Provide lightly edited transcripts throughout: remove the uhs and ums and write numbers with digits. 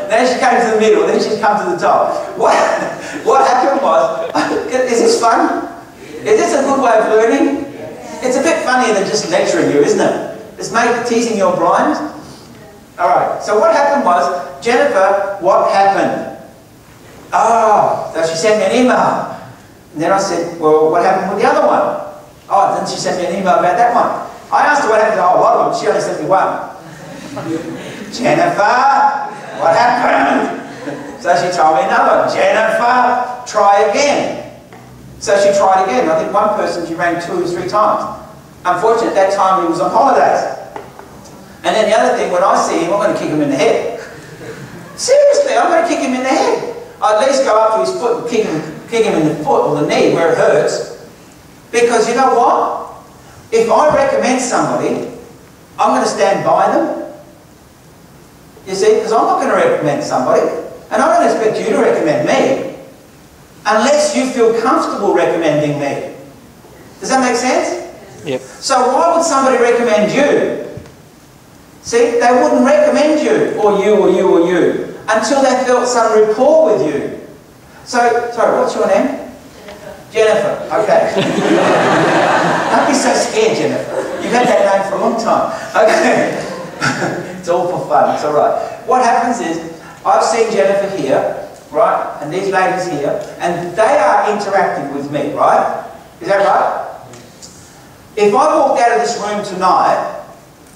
Then she came to the middle, then she's come to the top. What happened was, is this fun? Is this a good way of learning? It's a bit funnier than just lecturing you, isn't it? It's teasing your blind. Alright, so what happened was, Jennifer, what happened? Oh, so she sent me an email. And then I said, well, what happened with the other one? Oh, then she sent me an email about that one. I asked her what happened to a whole lot of them. She only sent me one. Jennifer, what happened? So she told me another one. Jennifer, try again. So she tried again. I think one person she rang 2 or 3 times. Unfortunately, at that time he was on holidays. And then the other thing, when I see him, I'm going to kick him in the head. Seriously, I'm going to kick him in the head. I'd at least go up to his foot and kick him in the foot or the knee where it hurts. Because you know what? If I recommend somebody, I'm going to stand by them. You see, because I'm not going to recommend somebody, and I don't expect you to recommend me, unless you feel comfortable recommending me. Does that make sense? Yep. So why would somebody recommend you? See, they wouldn't recommend you, or you, or you, or you, until they felt some rapport with you. So, sorry, what's your name? Jennifer. Okay. Don't be so scared, Jennifer. You've had that name for a long time. Okay. It's all for fun. It's all right. What happens is, I've seen Jennifer here, right, and these ladies here, and they are interacting with me, right? Is that right? If I walked out of this room tonight,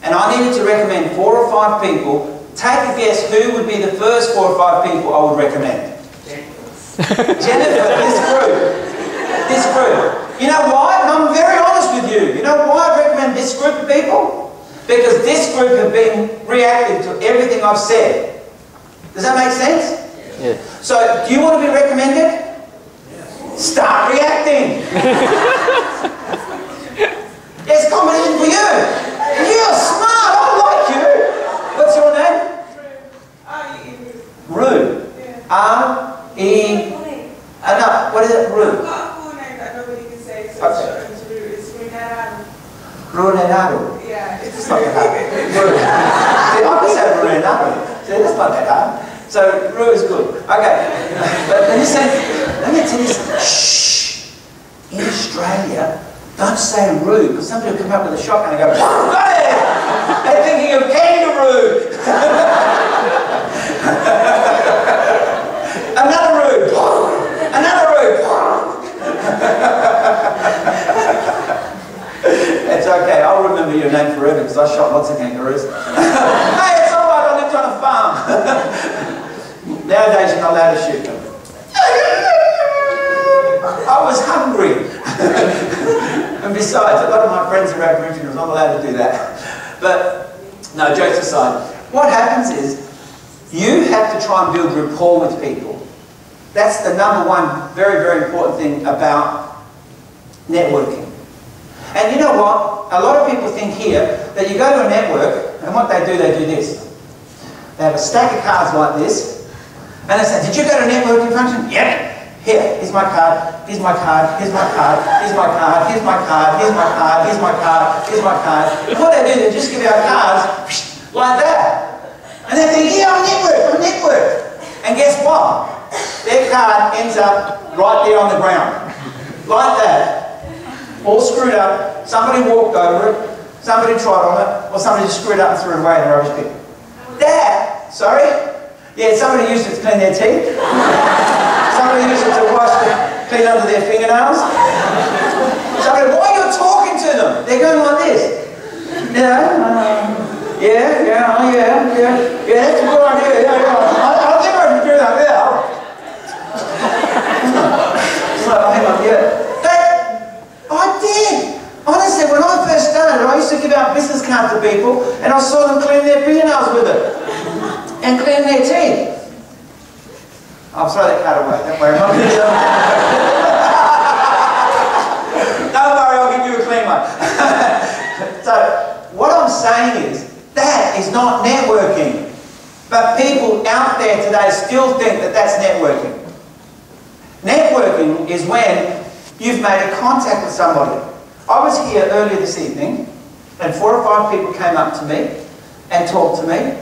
and I needed to recommend 4 or 5 people, take a guess who would be the first 4 or 5 people I would recommend. Jennifer, this group. This group. You know why? And I'm very honest with you. You know why I recommend this group of people? Because this group have been reactive to everything I've said. Does that make sense? Yeah. So, do you want to be recommended? Start reacting. There's competition for you. You're smart. I like you. What's your name? Rue. R-E... no, what is it? Rue. Okay. Renado. Yeah. It's not that hard. See, I can say Renado. See, that's not that hard. So, Rue is good. Okay. But let me tell you something. Shh. In Australia, don't say Rue, because somebody will come up with a shotgun and go, got it! They're thinking of kangaroo. Another Rue. Another Rue. It's okay, I'll remember your name forever because I shot lots of kangaroos. Hey, it's alright, I lived on a farm. Nowadays you're not allowed to shoot them. I was hungry. And besides, a lot of my friends are Aboriginals, I'm not allowed to do that. But, no, jokes aside, what happens is, you have to try and build rapport with people. That's the number one very, very important thing about networking. And you know what? A lot of people think here that you go to a network, and what they do this. They have a stack of cards like this, and they say, did you go to a networking function? Yep. Here, here's my card, here's my card, here's my card, here's my card, here's my card, here's my card, here's my card, here's my card. And what they do, they just give out cards like that. And they think, yeah, I'm networked. And guess what? Their card ends up right there on the ground. Like that. All screwed up. Somebody walked over it, somebody trod on it, or somebody just screwed up and threw it away in the rubbish bin. That, sorry? Yeah, somebody used it to clean their teeth. Somebody used it to clean under their fingernails. Somebody, why are you talking to them? They're going like this. Yeah, yeah, that's a good idea. Yeah. I think I can do that now. I did. Honestly, when I first started, I used to give out business cards to people, and I saw them clean their fingernails with it, and clean their teeth. I'll throw that card away. Don't worry. Don't worry, I'll give you a clean one. So, what I'm saying is, that is not networking. But people out there today still think that that's networking. Networking is when you've made a contact with somebody. I was here earlier this evening, and 4 or 5 people came up to me and talked to me,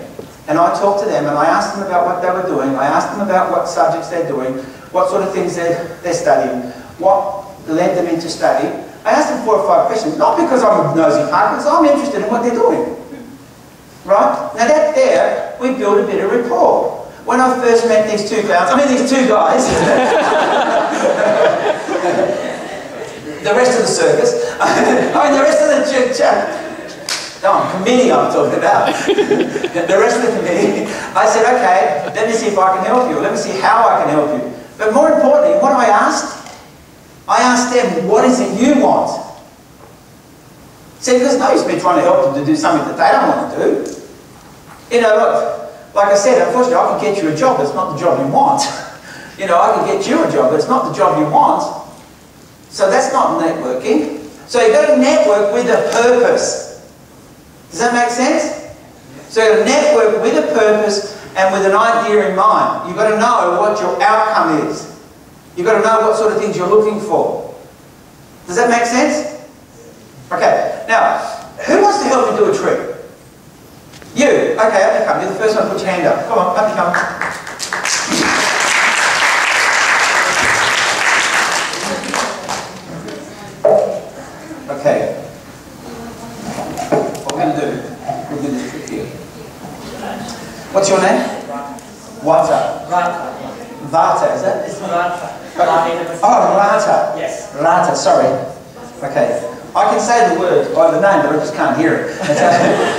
And I talked to them and I asked them about what they were doing. I asked them about what subjects they're doing, what sort of things they're studying, what led them into study. I asked them 4 or 5 questions, not because I'm a nosy punk, because I'm interested in what they're doing. Right? Now that there, we built a bit of rapport. When I first met these two clowns, these two guys, the rest of the circus, the rest of the committee I'm talking about, the rest of the committee, I said, okay, let me see if I can help you, let me see how I can help you. But more importantly, what I asked them, what is it you want? See, there's no use me trying to help them to do something that they don't want to do. You know, look, like I said, unfortunately, I can get you a job, but it's not the job you want. You know, I can get you a job, but it's not the job you want. So that's not networking. So you've got to network with a purpose. Does that make sense? So you've got to network with a purpose and with an idea in mind. You've got to know what your outcome is. You've got to know what sort of things you're looking for. Does that make sense? Okay, now, who wants to help me do a trick? You. Okay, up you come. You're the first one to put your hand up. Come on, up you come. Okay. What we're going to do, we'll do this trick here. What's your name? Wata. Vata, is it? It's Rata. Oh, Rata. Yes. Rata, sorry. Okay. I can say the word, or the name, but I just can't hear it.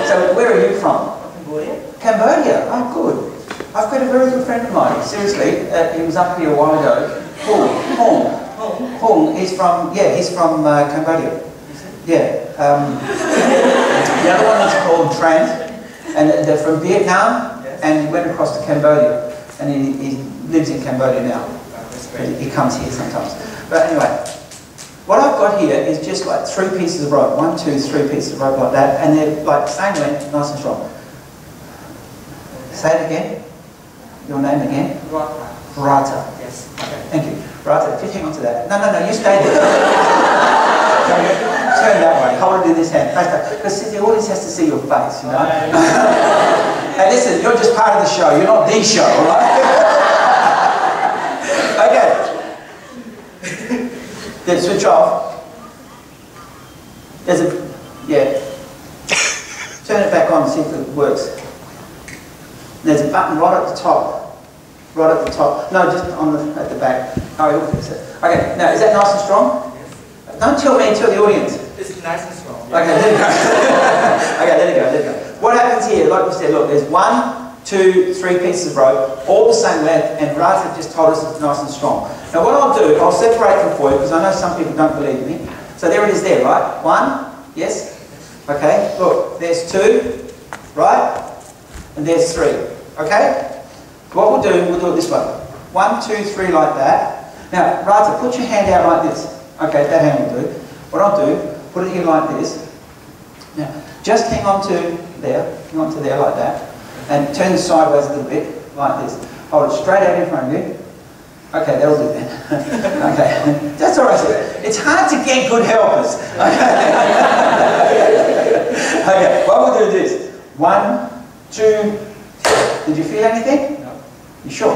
So where are you from? Cambodia. Cambodia. Oh, good. I've got a very good friend of mine. Seriously, he was up here a while ago. Hung. He's from Cambodia. Yeah. The other one is called Tran, and they're from Vietnam, yes. and he went across to Cambodia, and he lives in Cambodia now. He comes here sometimes. But anyway, what I've got here is just like 3 pieces of rope. 1, 2, 3 pieces of rope like that, and they're like same length, nice and strong. Say it again. Your name again? Rata. Rata. Yes. Okay, thank you. Rata, just hang on to that. No, you stay there. Turn that way. Hold it in this hand. Because the audience has to see your face, you know. Hey, listen, you're just part of the show. You're not the show, all right? Okay. Then switch off. There's a, yeah. Turn it back on and see if it works. There's a button right at the top. Right at the top. No, just on at the back. Oh, you'll fix it. Okay, now is that nice and strong? Yes. Don't tell me, tell the audience. It's nice and strong. Okay, let it go. Okay, let it go. What happens here, like we said, look, there's 1, 2, 3 pieces of rope, all the same length, and Rata just told us it's nice and strong. Now what I'll do, I'll separate them for you, because I know some people don't believe me. So there it is there, right? 1, yes? Okay, look, there's 2, right? And there's 3, okay? What we'll do it this way. 1, 2, 3 like that. Now, Rata, put your hand out like this. Okay, that hand will do. What I'll do, put it in like this. Now, just hang on to there like that. And turn sideways a little bit, like this. Hold it straight out in front of you. Okay, that'll do then. Okay, that's all right. It's hard to get good helpers. Okay, what we'll do is this. 1, 2, 3. Did you feel anything? No. You sure?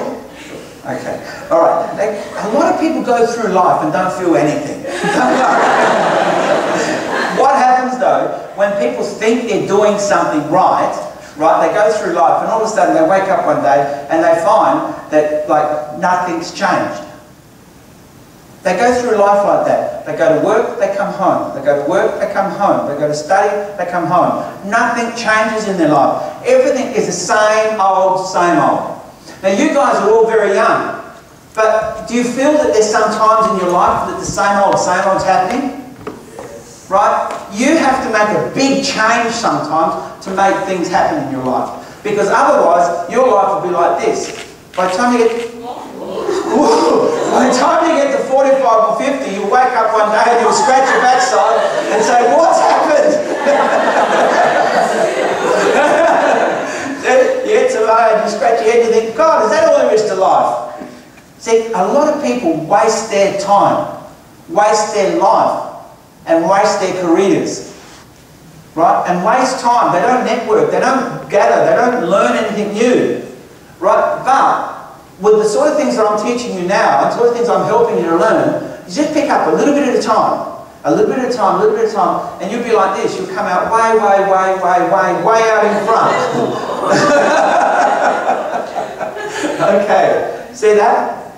Okay. All right. A lot of people go through life and don't feel anything. What happens though, when people think they're doing something right, they go through life and all of a sudden they wake up one day and they find that like nothing's changed. They go through life like that. They go to work, they come home. They go to work, they come home. They go to study, they come home. Nothing changes in their life. Everything is the same old, same old. Now you guys are all very young, but do you feel that there's some times in your life that the same old's happening? Right? You have to make a big change sometimes to make things happen in your life. Because otherwise, your life will be like this. By the time you get to 45 or 50, you'll wake up one day and you'll scratch your backside and say, what's happened? You get to lie, you scratch your head and you think, God, is that all there is to life? See, a lot of people waste their time, waste their life, and waste their careers. right? And waste time. They don't network, they don't gather, they don't learn anything new, right? But with the sort of things that I'm teaching you now, and the sort of things I'm helping you to learn, you just pick up a little bit at a time. A little bit at a time, a little bit at a time, and you'll be like this. You'll come out way out in front. Okay, see that?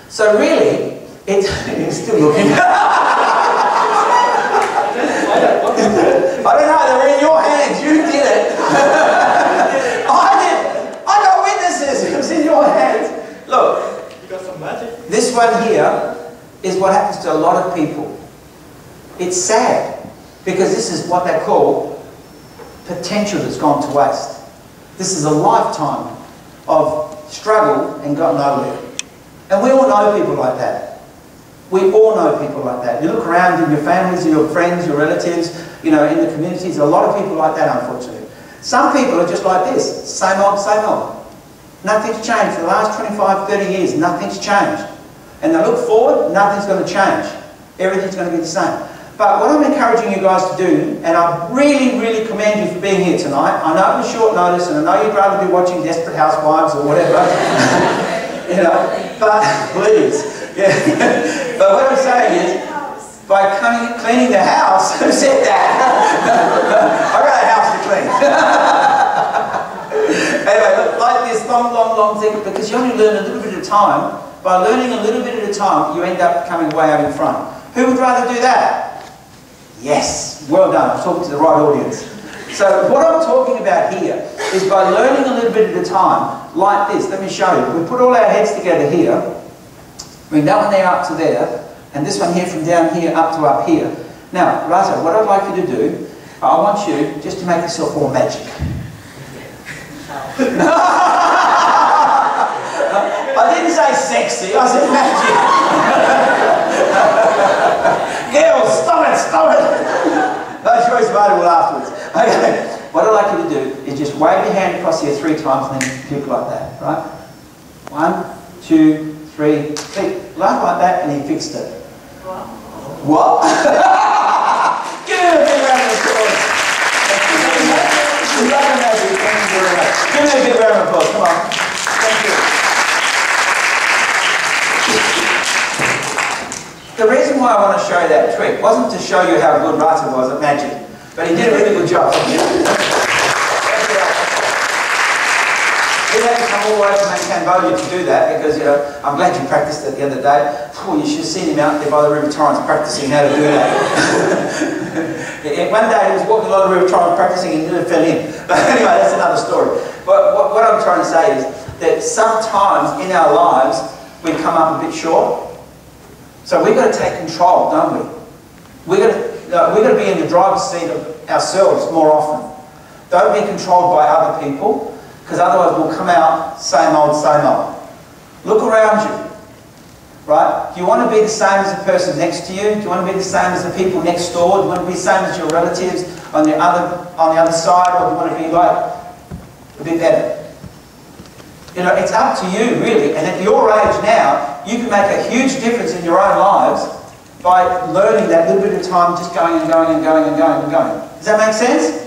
So really, it's still looking. I don't know, they were in your hands, you did it. I got witnesses, it was in your hands. Look, you got some magic. This one here is what happens to a lot of people. It's sad, because this is what they call potential that's gone to waste. This is a lifetime of struggle and got nowhere. And we all know people like that. We all know people like that. You look around in your families, your friends, your relatives, you know, in the communities, a lot of people like that, unfortunately. Some people are just like this, same old, same old. Nothing's changed. For the last 25, 30 years, nothing's changed. And they look forward, nothing's going to change. Everything's going to be the same. But what I'm encouraging you guys to do, and I really commend you for being here tonight. I know it was short notice, and I know you'd rather be watching Desperate Housewives or whatever. You know, but please. Yeah. But what I'm saying is, by cleaning the house, who said that? I got a house to clean. Anyway, look, like this long thing, because you only learn a little bit at a time. By learning a little bit at a time, you end up coming way out in front. Who would rather do that? Yes, well done. I'm talking to the right audience. So what I'm talking about here is by learning a little bit at a time, like this. Let me show you. We put all our heads together here. Bring that one there up to there, and this one here from down here up to up here. Now, Raza, what I'd like you to do, I want you just to make yourself all magic. I didn't say sexy, I said magic. Girls, stop it! No choice available afterwards. Okay, what I'd like you to do is just wave your hand across here 3 times and then click like that, right? 1, 2, 3, click. Like that, and he fixed it. Wow. What? Give him a big round of applause. Give me a big round of applause, come on. Thank you. The reason why I want to show you that trick wasn't to show you how good Rata was at magic, but he did a really good job. We had to come all the way from Cambodia to do that because, you know, I'm glad you practiced it the other day. Oh, you should have seen him out there by the River Torrens practicing how to do that. One day he was walking along the River Torrens practicing and nearly fell in. But anyway, that's another story. But what I'm trying to say is that sometimes in our lives we come up a bit short. So we've got to take control, don't we? We've got to be in the driver's seat of ourselves more often. Don't be controlled by other people, because otherwise we'll come out same old, same old. Look around you, right? Do you want to be the same as the person next to you? Do you want to be the same as the people next door? Do you want to be the same as your relatives on the other side, or do you want to be like a bit better? You know, it's up to you, really. And at your age now, you can make a huge difference in your own lives by learning that little bit of time, just going and going and going and going and going. Does that make sense?